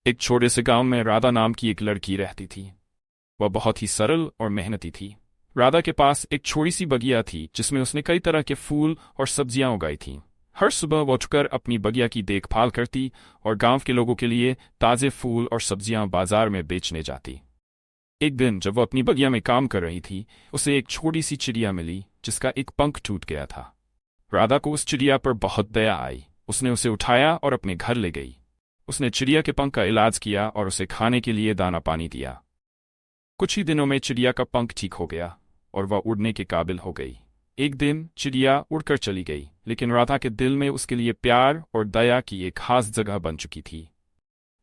एक छोटे से गांव में राधा नाम की एक लड़की रहती थी। वह बहुत ही सरल और मेहनती थी। राधा के पास एक छोटी सी बगिया थी जिसमें उसने कई तरह के फूल और सब्जियां उगाई थीं। हर सुबह वह उठकर अपनी बगिया की देखभाल करती और गांव के लोगों के लिए ताज़े फूल और सब्जियां बाजार में बेचने जाती। एक दिन जब वह अपनी बगिया में काम कर रही थी, उसे एक छोटी सी चिड़िया मिली जिसका एक पंख टूट गया था। राधा को उस चिड़िया पर बहुत दया आई। उसने उसे उठाया और अपने घर ले गई। उसने चिड़िया के पंख का इलाज किया और उसे खाने के लिए दाना पानी दिया। कुछ ही दिनों में चिड़िया का पंख ठीक हो गया और वह उड़ने के काबिल हो गई। एक दिन चिड़िया उड़कर चली गई, लेकिन राधा के दिल में उसके लिए प्यार और दया की एक खास जगह बन चुकी थी।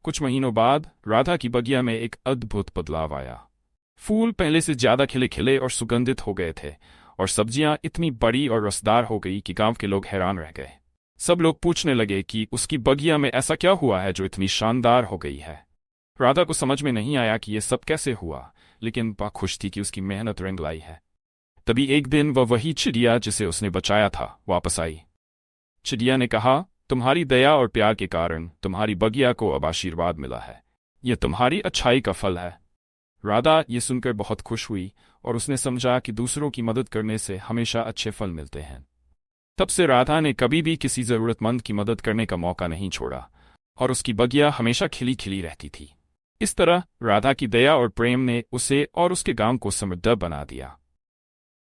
कुछ महीनों बाद राधा की बगिया में एक अद्भुत बदलाव आया। फूल पहले से ज्यादा खिले खिले और सुगंधित हो गए थे, और सब्जियां इतनी बड़ी और रसदार हो गई कि गांव के लोग हैरान रह गए। सब लोग पूछने लगे कि उसकी बगिया में ऐसा क्या हुआ है जो इतनी शानदार हो गई है। राधा को समझ में नहीं आया कि यह सब कैसे हुआ, लेकिन वह खुश थी कि उसकी मेहनत रंग लाई है। तभी एक दिन वह वही चिड़िया जिसे उसने बचाया था वापस आई। चिड़िया ने कहा, तुम्हारी दया और प्यार के कारण तुम्हारी बगिया को अब आशीर्वाद मिला है। यह तुम्हारी अच्छाई का फल है। राधा ये सुनकर बहुत खुश हुई और उसने समझा कि दूसरों की मदद करने से हमेशा अच्छे फल मिलते हैं। तब से राधा ने कभी भी किसी ज़रूरतमंद की मदद करने का मौका नहीं छोड़ा, और उसकी बगिया हमेशा खिली खिली रहती थी। इस तरह राधा की दया और प्रेम ने उसे और उसके गांव को समृद्ध बना दिया।